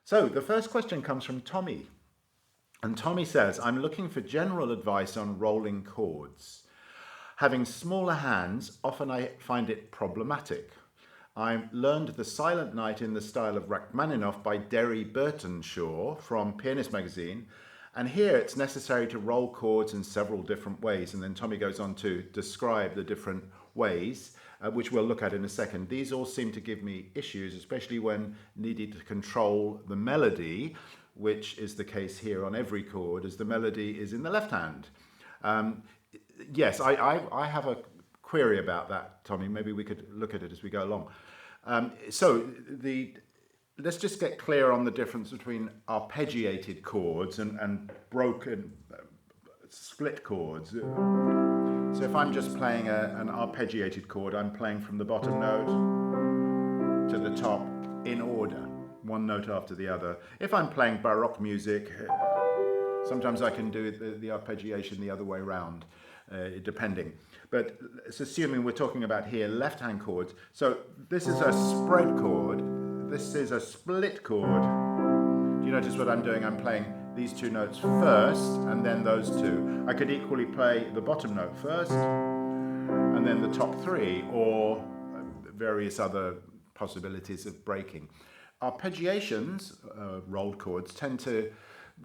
So the first question comes from Tommy. And Tommy says, I'm looking for general advice on rolling chords. Having smaller hands, often I find it problematic. I learned the Silent Night in the style of Rachmaninov by Derry Bertenshaw from Pianist Magazine. And here it's necessary to roll chords in several different ways. And then Tommy goes on to describe the different ways, which we'll look at in a second. These all seem to give me issues, especially when needed to control the melody, which is the case here on every chord, as the melody is in the left hand. Yes, I have a query about that, Tommy. Maybe we could look at it as we go along. Let's just get clear on the difference between arpeggiated chords and broken split chords. So if I'm just playing an arpeggiated chord, I'm playing from the bottom note to the top in order, one note after the other. If I'm playing Baroque music, sometimes I can do the arpeggiation the other way around, depending. But it's assuming we're talking about here left-hand chords. So this is a spread chord. This is a split chord. Do you notice what I'm doing? I'm playing these two notes first and then those two. I could equally play the bottom note first and then the top three, or various other possibilities of breaking. Arpeggiations, rolled chords, tend to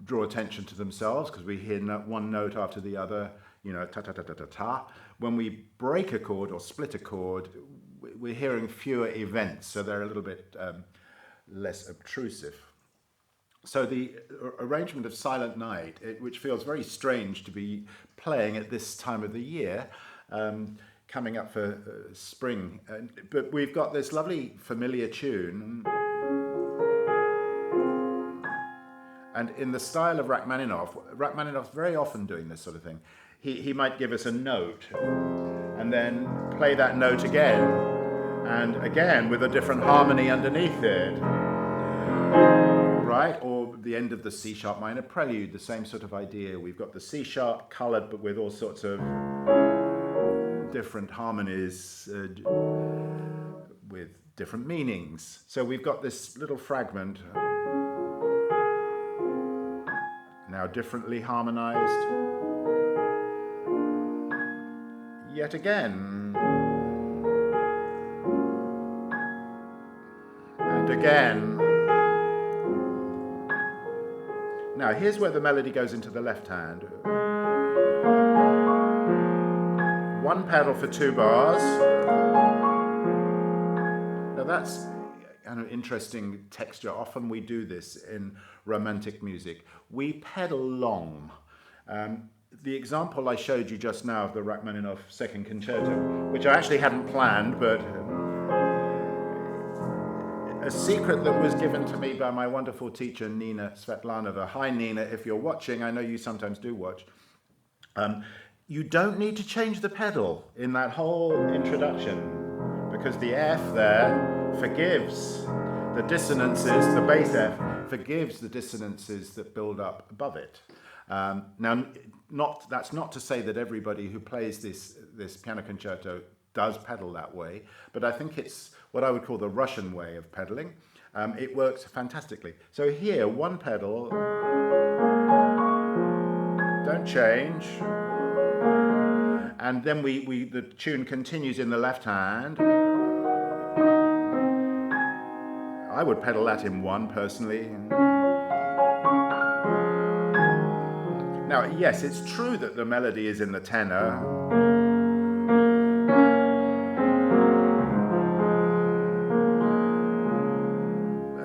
draw attention to themselves because we hear one note after the other, you know, ta-ta-ta-ta-ta-ta. When we break a chord or split a chord, we're hearing fewer events, so they're a little bit less obtrusive. So the arrangement of Silent Night, which feels very strange to be playing at this time of the year, coming up for spring, but we've got this lovely familiar tune, and in the style of Rachmaninoff's very often doing this sort of thing. He might give us a note and then play that note again and again with a different harmony underneath it, right? Or the end of the C sharp minor prelude, the same sort of idea. We've got the C sharp colored but with all sorts of different harmonies with different meanings. So we've got this little fragment now differently harmonized. Yet again. And again. Now here's where the melody goes into the left hand. One pedal for 2 bars. Now that's an interesting texture. Often we do this in romantic music. We pedal long. The example I showed you just now of the Rachmaninoff Second Concerto, which I actually hadn't planned, but a secret that was given to me by my wonderful teacher, Nina Svetlanova. Hi, Nina, if you're watching, I know you sometimes do watch. You don't need to change the pedal in that whole introduction, because the F there forgives the dissonances, the bass F forgives the dissonances that build up above it. Now, that's not to say that everybody who plays this piano concerto does pedal that way, but I think it's what I would call the Russian way of pedaling. It works fantastically. So here, one pedal, don't change, and then the tune continues in the left hand. I would pedal that in one, personally. Now, yes, it's true that the melody is in the tenor.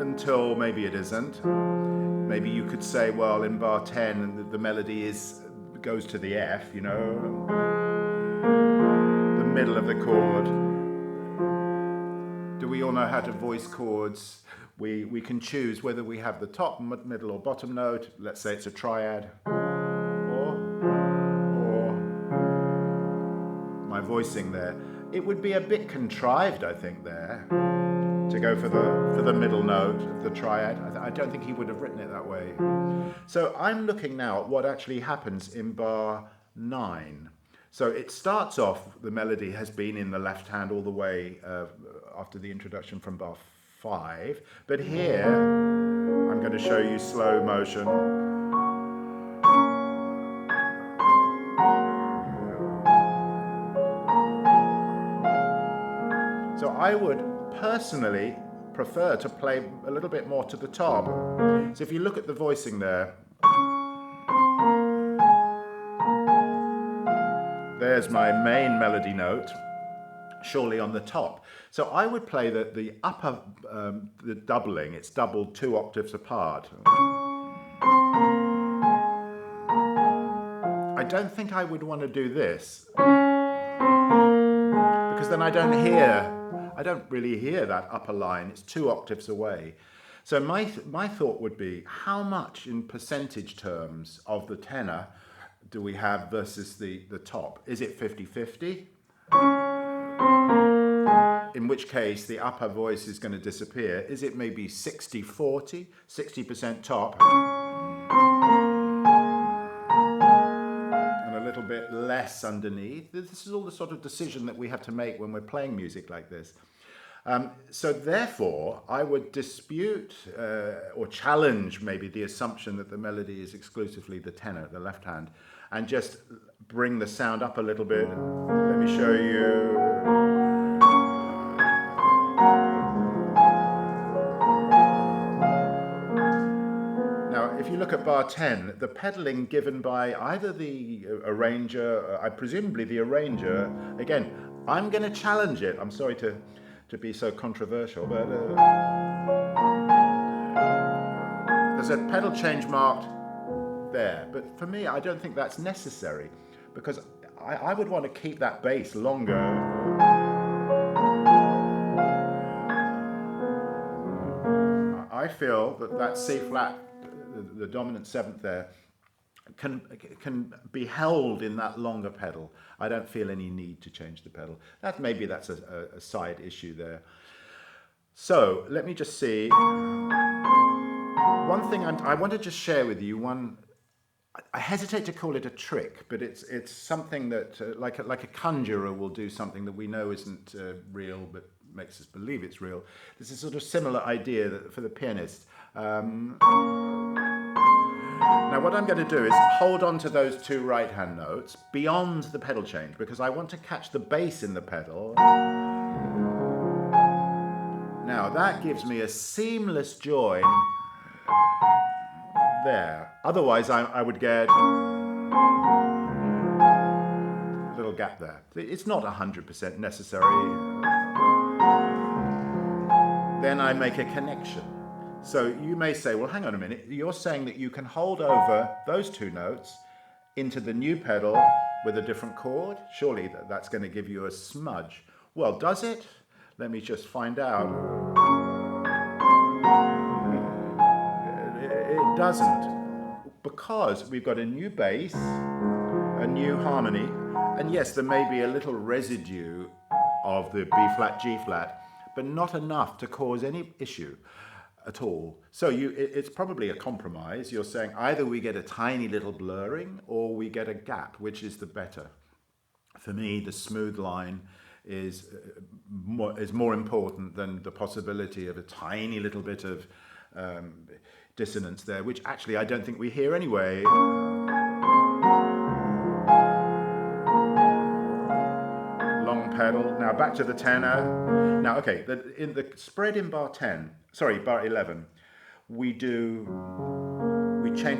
Until maybe it isn't. Maybe you could say, well, in bar 10, the melody goes to the F, you know, the middle of the chord. Do we all know how to voice chords? We can choose whether we have the top, middle, or bottom note. Let's say it's a triad. My voicing there, it would be a bit contrived, I think, there to go for the middle note of the triad. I don't think he would have written it that way. So I'm looking now at what actually happens in bar 9. So it starts off, the melody has been in the left hand all the way after the introduction from bar 5. But here, I'm going to show you slow motion. So I would personally prefer to play a little bit more to the top. So if you look at the voicing there, there's my main melody note, surely on the top. So I would play the upper, the doubling, it's doubled 2 octaves apart. I don't think I would want to do this, because then I don't really hear that upper line. It's 2 octaves away. So my thought would be, how much in percentage terms of the tenor do we have versus the top? Is it 50-50? In which case the upper voice is going to disappear. Is it maybe 60-40, 60% top, and a little bit less underneath? This is all the sort of decision that we have to make when we're playing music like this. So therefore, I would dispute or challenge maybe the assumption that the melody is exclusively the tenor, the left hand, and just bring the sound up a little bit. Let me show you. Now, if you look at bar 10, the pedaling given by either the arranger, presumably the arranger, again, I'm going to challenge it. I'm sorry to be so controversial, but there's a pedal change marked there. But for me, I don't think that's necessary, because I would want to keep that bass longer. I feel that C flat, the dominant 7th there, can be held in that longer pedal. I don't feel any need to change the pedal. Maybe that's a side issue there. So let me just see. One thing I want to just share with you. I hesitate to call it a trick, but it's something that like a conjurer will do something that we know isn't real, but makes us believe it's real. This is a sort of similar idea for the pianist. Now what I'm going to do is hold on to those 2 right-hand notes beyond the pedal change, because I want to catch the bass in the pedal. Now that gives me a seamless join there. Otherwise I would get a little gap there. It's not 100% necessary. Then I make a connection. So you may say, well, hang on a minute, you're saying that you can hold over those 2 notes into the new pedal with a different chord? Surely that's going to give you a smudge. Well, does it? Let me just find out. It doesn't, because we've got a new bass, a new harmony, and yes, there may be a little residue of the B flat, G flat, but not enough to cause any issue at all. So it's probably a compromise. You're saying either we get a tiny little blurring or we get a gap. Which is the better? For me, the smooth line is more important than the possibility of a tiny little bit of dissonance there, which actually I don't think we hear anyway. Long pedal. Now back to the tenor. Now, okay, in the spread in bar 11, we change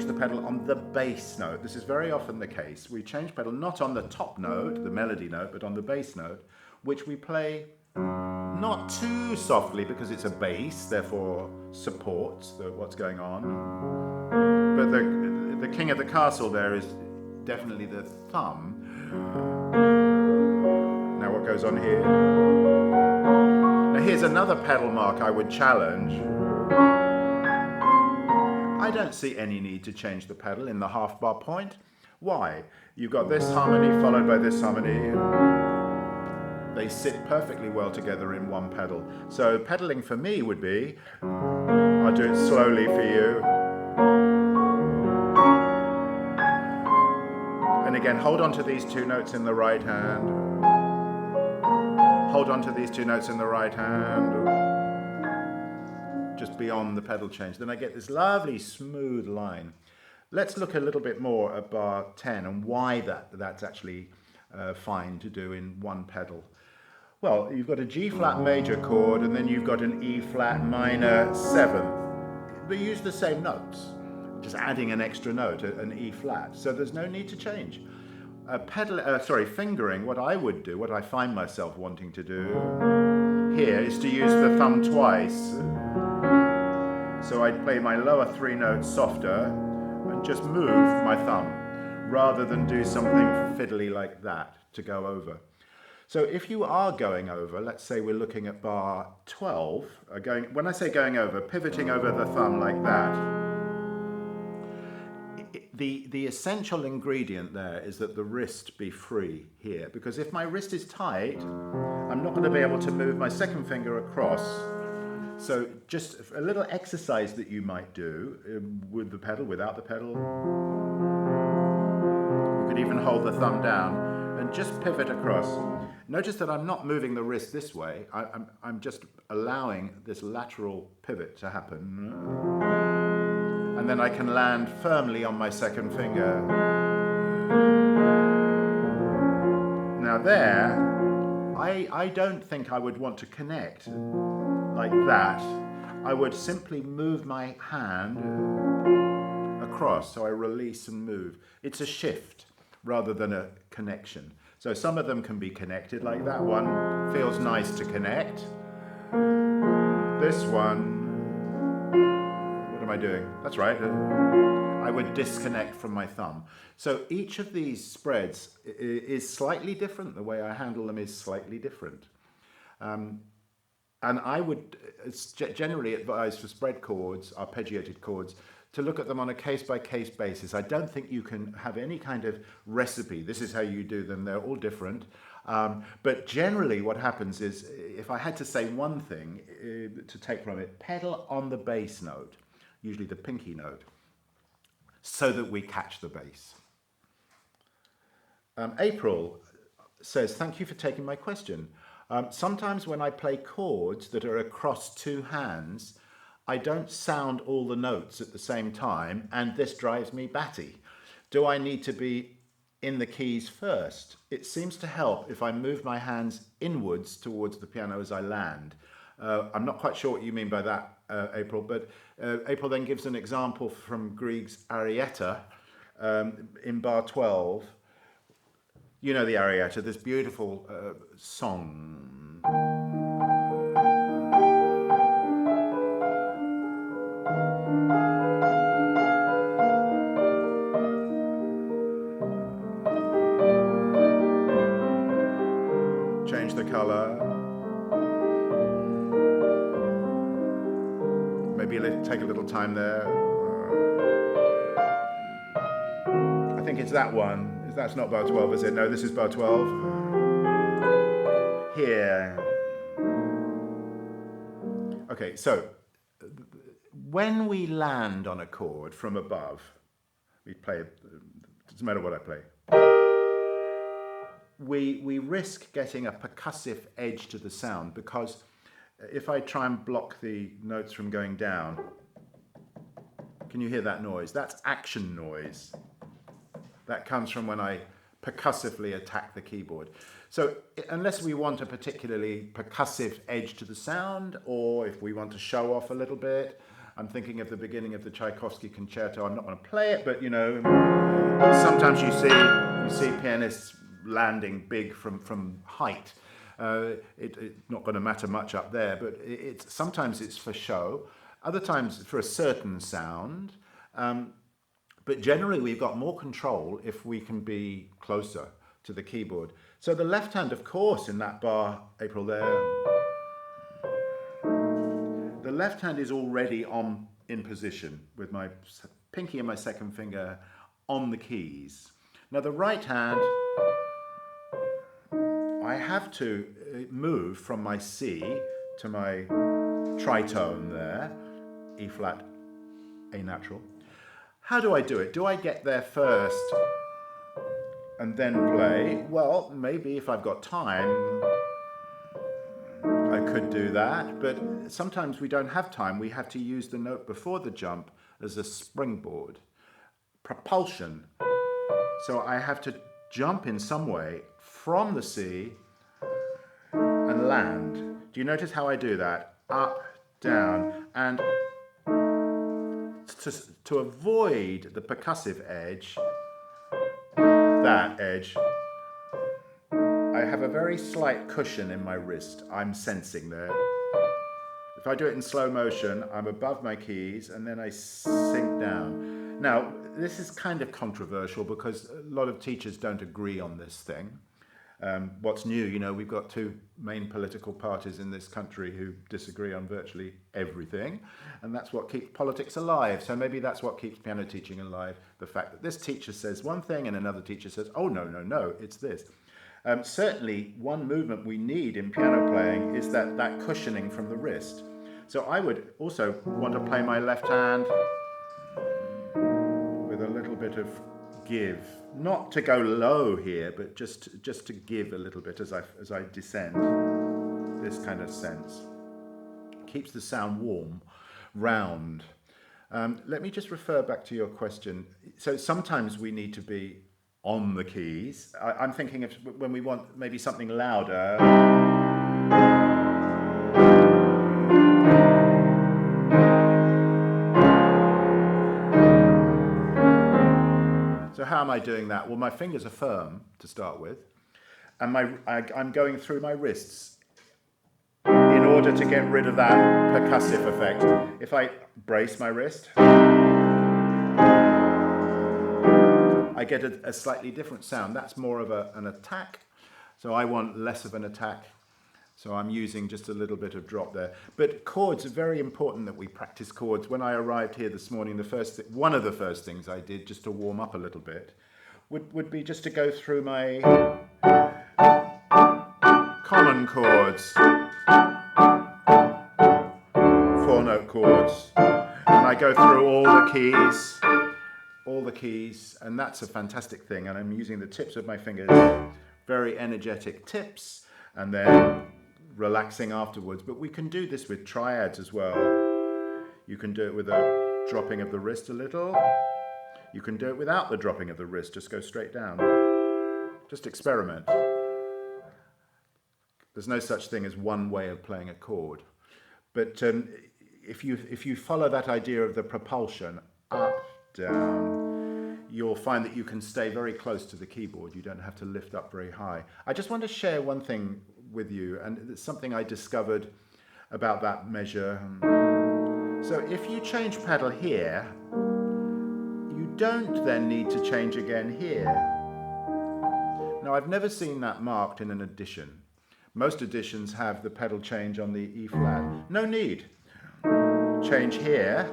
the pedal on the bass note. This is very often the case. We change pedal not on the top note, the melody note, but on the bass note, which we play not too softly because it's a bass, therefore supports what's going on. But the king of the castle there is definitely the thumb. Now what goes on here? Now here's another pedal mark I would challenge. I don't see any need to change the pedal in the half bar point. Why? You've got this harmony followed by this harmony. They sit perfectly well together in one pedal. So pedaling for me would be, I'll do it slowly for you. And again, hold on to these 2 notes in the right hand. Hold on to these 2 notes in the right hand. just beyond the pedal change, then I get this lovely smooth line. Let's look a little bit more at bar 10 and why that's actually fine to do in one pedal. Well, you've got a G flat major chord and then you've got an E flat minor 7th. They use the same notes, just adding an extra note, an E flat, so there's no need to change. Fingering, what I would do, what I find myself wanting to do here is to use the thumb twice. So I'd play my lower 3 notes softer and just move my thumb rather than do something fiddly like that to go over. So if you are going over, let's say we're looking at bar 12, when I say going over, pivoting over the thumb like that, the essential ingredient there is that the wrist be free here, because if my wrist is tight, I'm not going to be able to move my second finger across. So just a little exercise that you might do with the pedal, without the pedal. You could even hold the thumb down and just pivot across. Notice that I'm not moving the wrist this way, I'm just allowing this lateral pivot to happen. And then I can land firmly on my second finger. Now there, I don't think I would want to connect like that. I would simply move my hand across, so I release and move. It's a shift rather than a connection. So some of them can be connected like that one. Feels nice to connect. This one, what am I doing? That's right. I would disconnect from my thumb. So each of these spreads is slightly different. The way I handle them is slightly different. And I would generally advise for spread chords, arpeggiated chords, to look at them on a case-by-case basis. I don't think you can have any kind of recipe. This is how you do them. They're all different. But generally what happens is, if I had to say one thing to take from it, pedal on the bass note, usually the pinky note, so that we catch the bass. April says, thank you for taking my question. Sometimes when I play chords that are across 2 hands, I don't sound all the notes at the same time, and this drives me batty. Do I need to be in the keys first? It seems to help if I move my hands inwards towards the piano as I land. I'm not quite sure what you mean by that, April, but April then gives an example from Grieg's Arietta in bar 12. You know the Arietta, this beautiful song. Change the color. Maybe take a little time there. I think it's that one. That's not bar 12, is it? No, this is bar 12. Here. Okay, so when we land on a chord from above, we play it, doesn't matter what I play, we risk getting a percussive edge to the sound, because if I try and block the notes from going down, can you hear that noise? That's action noise. That comes from when I percussively attack the keyboard. So unless we want a particularly percussive edge to the sound, or if we want to show off a little bit, I'm thinking of the beginning of the Tchaikovsky concerto. I'm not going to play it, but you know, sometimes you see pianists landing big from height. It's not going to matter much up there, but sometimes it's for show, other times for a certain sound. But generally we've got more control if we can be closer to the keyboard. So the left hand, of course, in that bar, April there, the left hand is already in position with my pinky and my second finger on the keys. Now the right hand, I have to move from my C to my tritone there, E flat, A natural. How do I do it? Do I get there first and then play? Well, maybe if I've got time, I I could do that, but sometimes we don't have time. We have to use the note before the jump as a springboard. Propulsion. So I have to jump in some way from the C and land. Do you notice how I do that? Up, down, and to avoid the percussive edge, that edge, I have a very slight cushion in my wrist. I'm sensing there. If I do it in slow motion, I'm above my keys and then I sink down. Now, this is kind of controversial because a lot of teachers don't agree on this thing. What's new, you know, we've got two main political parties in this country who disagree on virtually everything, and that's what keeps politics alive. So maybe that's what keeps piano teaching alive, the fact that this teacher says one thing and another teacher says, oh, no, it's this. Certainly, one movement we need in piano playing is that cushioning from the wrist. So I would also want to play my left hand with a little bit of give, not to go low here, but just to give a little bit as I descend. This kind of sense keeps the sound warm, round. Let me just refer back to your question. So sometimes we need to be on the keys. I'm thinking of when we want maybe something louder. So how am I doing that? Well, my fingers are firm to start with, and I'm going through my wrists in order to get rid of that percussive effect. If I brace my wrist, I get a slightly different sound. That's more of an attack, so I want less of an attack. So I'm using just a little bit of drop there. But chords are very important that we practice chords. When I arrived here this morning, one of the first things I did just to warm up a little bit would be just to go through my common chords, 4-note chords, and I go through all the keys, and that's a fantastic thing. And I'm using the tips of my fingers, very energetic tips, and then relaxing afterwards. But we can do this with triads as well. You can do it with a dropping of the wrist a little. You can do it without the dropping of the wrist, just go straight down. Just experiment. There's no such thing as one way of playing a chord. But if you follow that idea of the propulsion, up, down, you'll find that you can stay very close to the keyboard. You don't have to lift up very high. I just want to share one thing with you, and it's something I discovered about that measure. So if you change pedal here, you don't then need to change again here. Now, I've never seen that marked in an edition. Most editions have the pedal change on the E flat. No need. Change here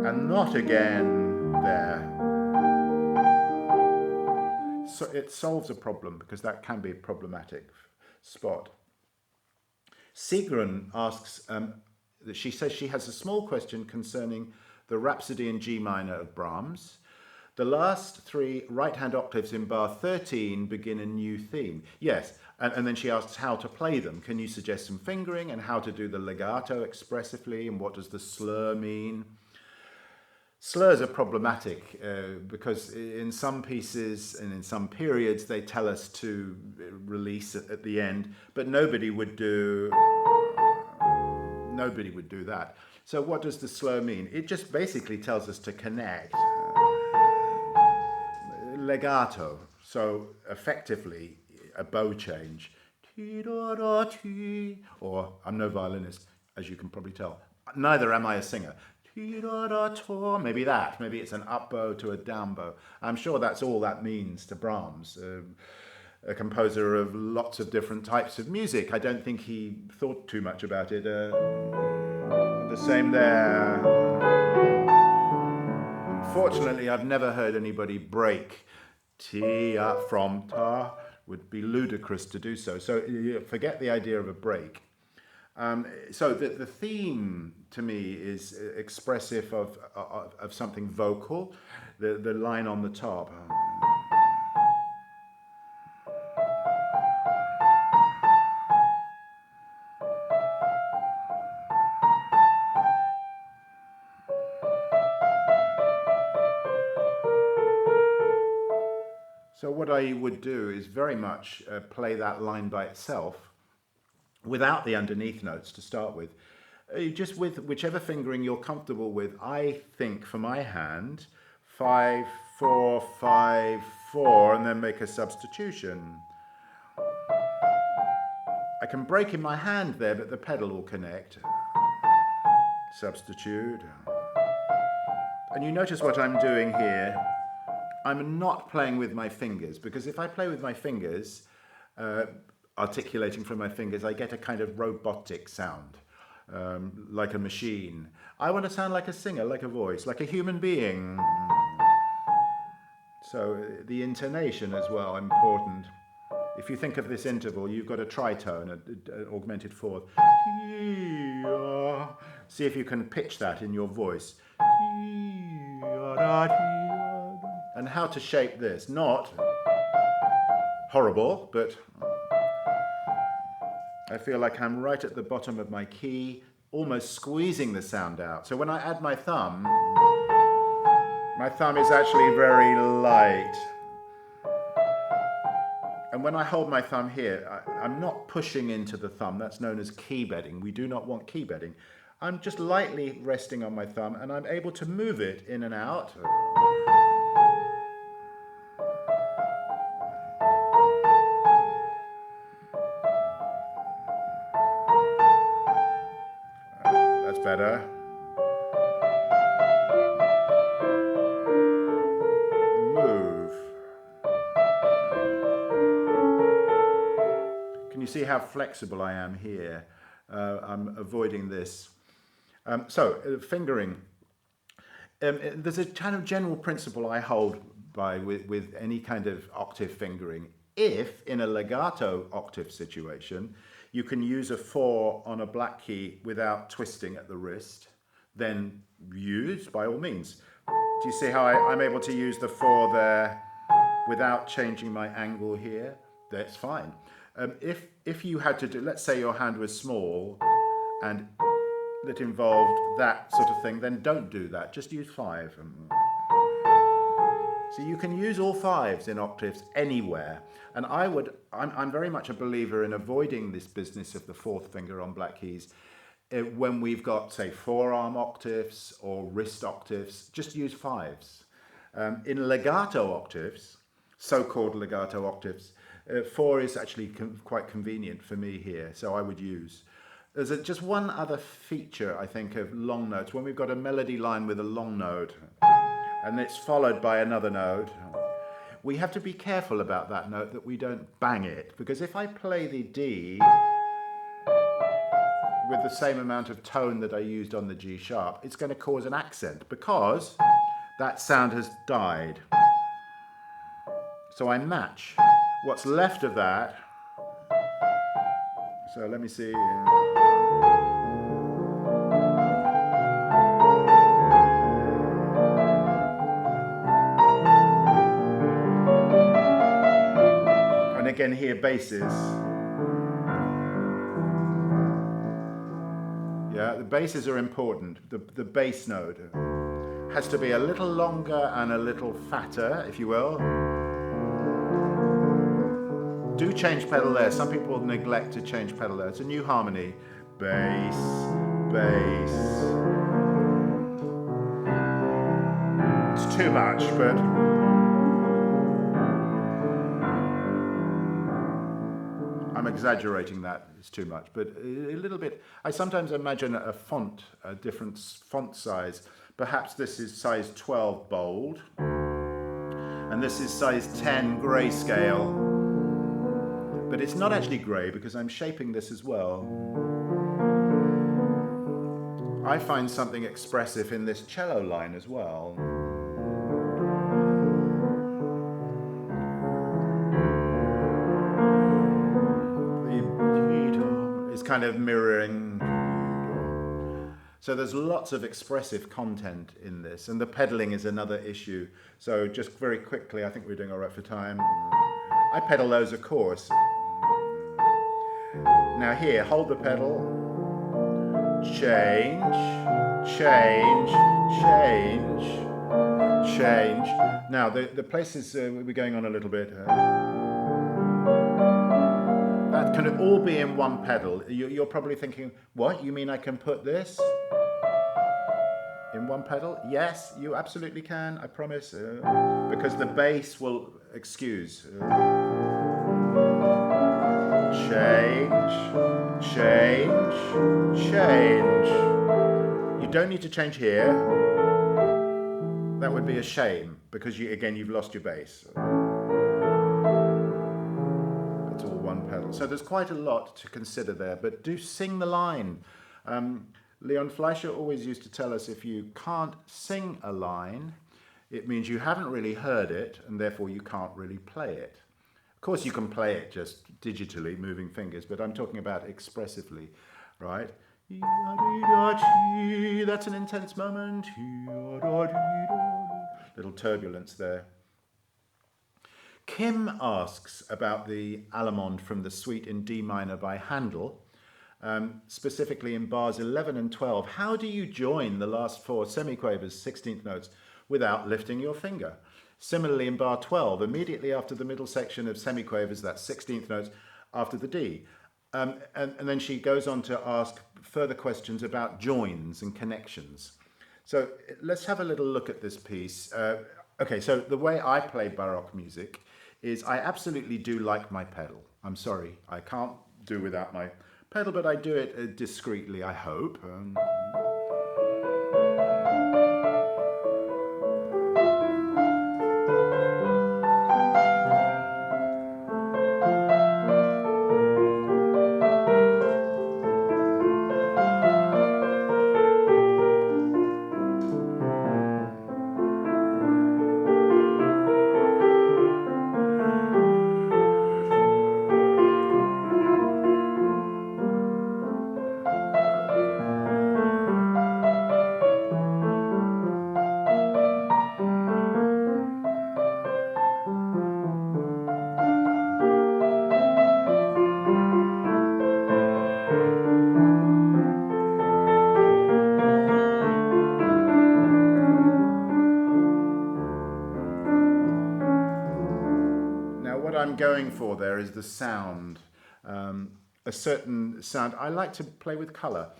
and not again there. So it solves a problem, because that can be a problematic spot. Sigrun asks, she says she has a small question concerning the Rhapsody in G minor of Brahms. The last 3 right-hand octaves in bar 13 begin a new theme. Yes, and then she asks how to play them. Can you suggest some fingering and how to do the legato expressively, and what does the slur mean? Slurs are problematic because in some pieces and in some periods they tell us to release at the end, but nobody would do that. So what does the slur mean? It just basically tells us to connect. Legato, so effectively a bow change. Or I'm no violinist, as you can probably tell. Neither am I a singer. Maybe that. Maybe it's an up bow to a down bow. I'm sure that's all that means to Brahms, a composer of lots of different types of music. I don't think he thought too much about it. The same there. Fortunately, I've never heard anybody break T up from ta. Would be ludicrous to do so. So forget the idea of a break. So the theme to me is expressive of something vocal, the line on the top. So what I would do is very much play that line by itself without the underneath notes to start with. Just with whichever fingering you're comfortable with. I think for my hand, 5, 4, 5, 4, and then make a substitution. I can break in my hand there, but the pedal will connect. Substitute. And you notice what I'm doing here. I'm not playing with my fingers, because if I play with my fingers, articulating from my fingers, I get a kind of robotic sound, like a machine. I want to sound like a singer, like a voice, like a human being. So the intonation as well, important. If you think of this interval, you've got a tritone, an augmented fourth. See if you can pitch that in your voice. And how to shape this. Not horrible, but I feel like I'm right at the bottom of my key, almost squeezing the sound out. So when I add my thumb is actually very light. And when I hold my thumb here, I'm not pushing into the thumb. That's known as key bedding. We do not want key bedding. I'm just lightly resting on my thumb, and I'm able to move it in and out. That's better. Move. Can you see how flexible I am here? I'm avoiding this. Fingering. There's a kind of general principle I hold by with any kind of octave fingering. If, in a legato octave situation, you can use a 4 on a black key without twisting at the wrist, then use, by all means. Do you see how I'm able to use the 4 there without changing my angle here? That's fine. If you had to do, let's say your hand was small and that involved that sort of thing, then don't do that. Just use 5. So you can use all 5s in octaves anywhere. And I'm very much a believer in avoiding this business of the 4th finger on black keys. When we've got, say, forearm octaves or wrist octaves, just use 5s. In legato octaves, so-called legato octaves, 4 is actually quite convenient for me here, so I would use. There's just one other feature, I think, of long notes. When we've got a melody line with a long note, and it's followed by another note, we have to be careful about that note, that we don't bang it. Because if I play the D with the same amount of tone that I used on the G sharp, it's going to cause an accent, because that sound has died. So I match what's left of that. So let me see. And again here, basses. Yeah, the basses are important. The bass note has to be a little longer and a little fatter, if you will. Do change pedal there. Some people neglect to change pedal there. It's a new harmony. Bass, bass. It's too much, but I'm exaggerating that. It's too much, but a little bit. I sometimes imagine a font, a different font size. Perhaps this is size 12 bold, and this is size 10 grayscale. But it's not actually grey, because I'm shaping this as well. I find something expressive in this cello line as well. It's kind of mirroring. So there's lots of expressive content in this, and the pedaling is another issue. So just very quickly, I think we're doing all right for time. I pedal those, of course. Now here, hold the pedal, change, change, change. change. Now, the places we're going on a little bit. That can all be in one pedal. You're probably thinking, what? You mean I can put this in one pedal? Yes, you absolutely can, I promise. Because the bass will excuse. Change, change, change. You don't need to change here. That would be a shame, because you've lost your bass. It's all one pedal. So there's quite a lot to consider there, but do sing the line. Leon Fleischer always used to tell us, if you can't sing a line, it means you haven't really heard it, and therefore you can't really play it. Of course, you can play it just digitally, moving fingers, but I'm talking about expressively, right? That's an intense moment. Little turbulence there. Kim asks about the Allemande from the suite in D minor by Handel, specifically in bars 11 and 12. How do you join the last four semiquavers, 16th notes, without lifting your finger? Similarly, in bar 12, immediately after the middle section of semiquavers, that's 16th notes, after the D. And then she goes on to ask further questions about joins and connections. So let's have a little look at this piece. Okay, so the way I play Baroque music is I absolutely do like my pedal. I'm sorry, I can't do without my pedal, but I do it discreetly, I hope. I'm going for there is the sound, a certain sound. I like to play with colour.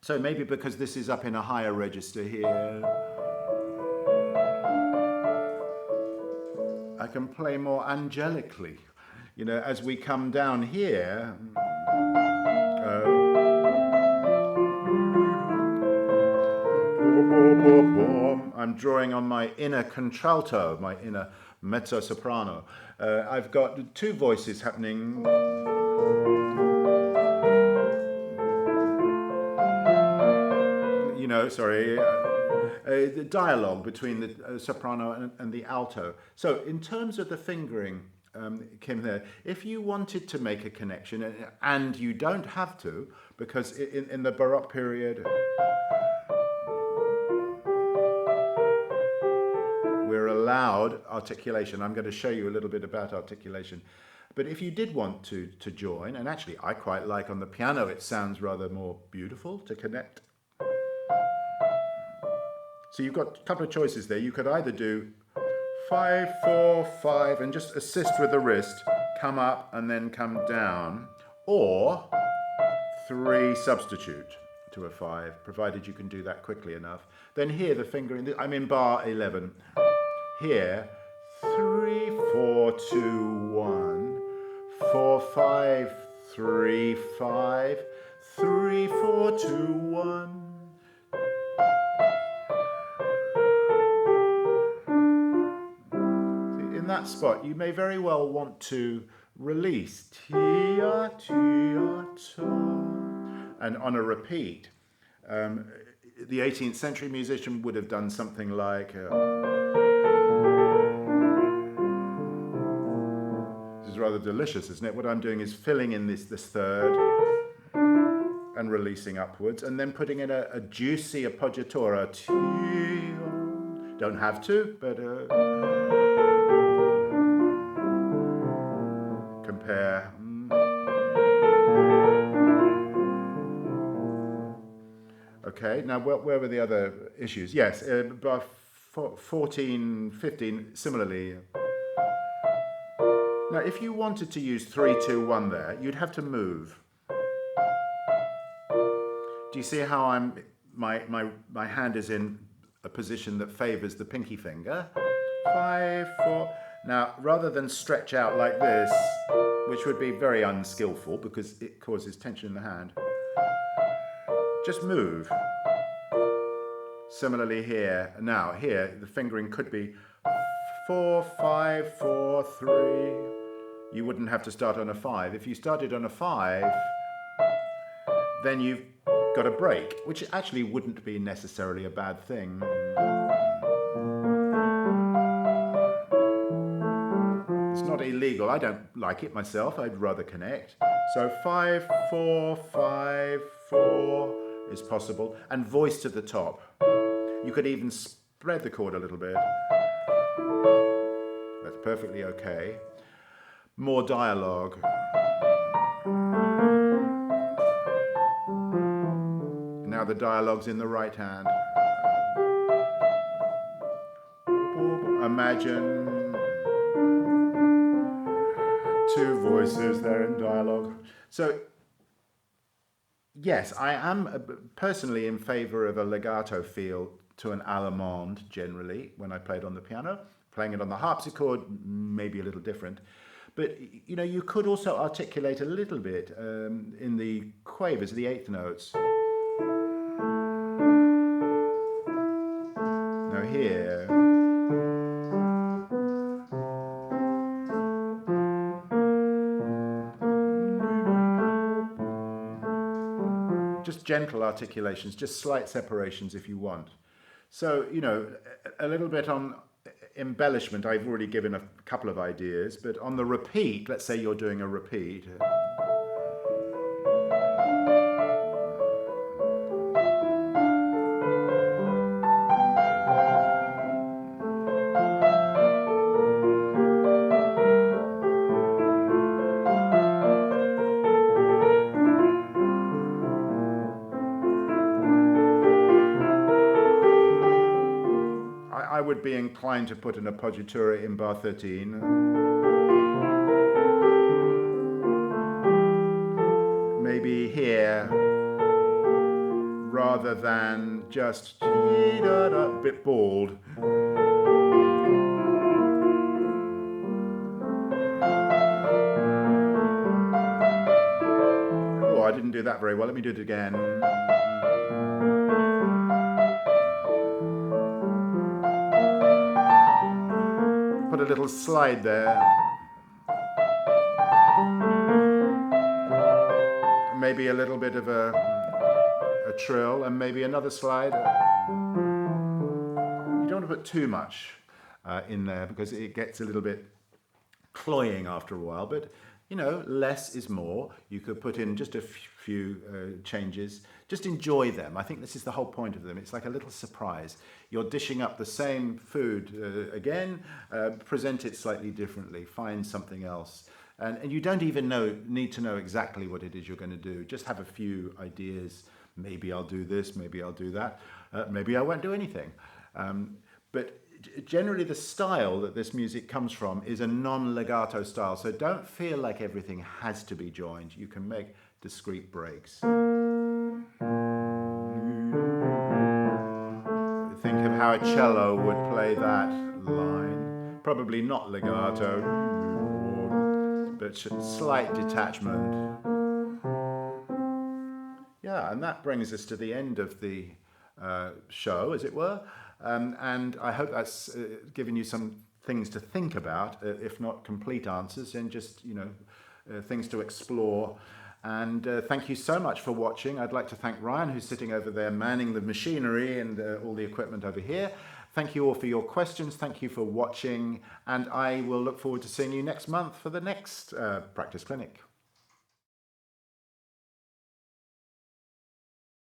So maybe because this is up in a higher register here, I can play more angelically. You know, as we come down here, I'm drawing on my inner contralto, my inner mezzo-soprano. I've got two voices happening. You know, sorry, the dialogue between the soprano and the alto. So in terms of the fingering, Kim, there, if you wanted to make a connection, and you don't have to, because in the Baroque period, we're allowed articulation. I'm going to show you a little bit about articulation. But if you did want to join, and actually I quite like on the piano, it sounds rather more beautiful to connect. So you've got a couple of choices there. You could either do 5, 4, 5, and just assist with the wrist, come up and then come down, or 3 substitute to a 5, provided you can do that quickly enough. Then here the fingering, I'm in bar 11. Here, 3, 4, 2, 1, 4, 5, 3, 5, 3, 4, 2, 1. See, in that spot, you may very well want to release tia, tia, ta, and on a repeat. The 18th century musician would have done something like. Rather delicious, isn't it? What I'm doing is filling in this third and releasing upwards, and then putting in a juicy appoggiatura. Don't have to, but compare. Okay, now where were the other issues? Yes, bar 14, 15, similarly. Now, if you wanted to use 3, 2, 1 there, you'd have to move. Do you see how my hand is in a position that favors the pinky finger? 5, 4. Now, rather than stretch out like this, which would be very unskillful because it causes tension in the hand, just move. Similarly here. Now, here, the fingering could be 4, 5, 4, 3. You wouldn't have to start on a 5. If you started on a 5, then you've got a break, which actually wouldn't be necessarily a bad thing. It's not illegal. I don't like it myself. I'd rather connect. So 5, 4, 5, 4 is possible. And voice to the top. You could even spread the chord a little bit. That's perfectly okay. More dialogue. Now the dialogue's in the right hand. Imagine 2 voices there in dialogue. So, yes, I am personally in favour of a legato feel to an Allemande generally when I play it on the piano. Playing it on the harpsichord, maybe a little different. But, you know, you could also articulate a little bit in the quavers, the 8th notes. Now here, just gentle articulations, just slight separations if you want. So, you know, a little bit on embellishment, I've already given a couple of ideas, but on the repeat, let's say you're doing a repeat. I would be inclined to put an appoggiatura in bar 13. Maybe here, rather than just a bit bald. Oh, I didn't do that very well. Let me do it again. Put a little slide there. Maybe a little bit of a trill and maybe another slide. You don't want to put too much in there because it gets a little bit cloying after a while, but you know, less is more. You could put in just a few changes. Just enjoy them. I think this is the whole point of them. It's like a little surprise. You're dishing up the same food again, present it slightly differently, find something else. And you don't even need to know exactly what it is you're going to do. Just have a few ideas. Maybe I'll do this, maybe I'll do that. Maybe I won't do anything. But generally the style that this music comes from is a non-legato style. So don't feel like everything has to be joined. You can make discrete breaks. Think of how a cello would play that line. Probably not legato, but slight detachment. Yeah, and that brings us to the end of the show, as it were. And I hope that's given you some things to think about, if not complete answers, and just, you know, things to explore. And thank you so much for watching. I'd like to thank Ryan, who's sitting over there manning the machinery and all the equipment over here. Thank you all for your questions. Thank you for watching. And I will look forward to seeing you next month for the next practice clinic.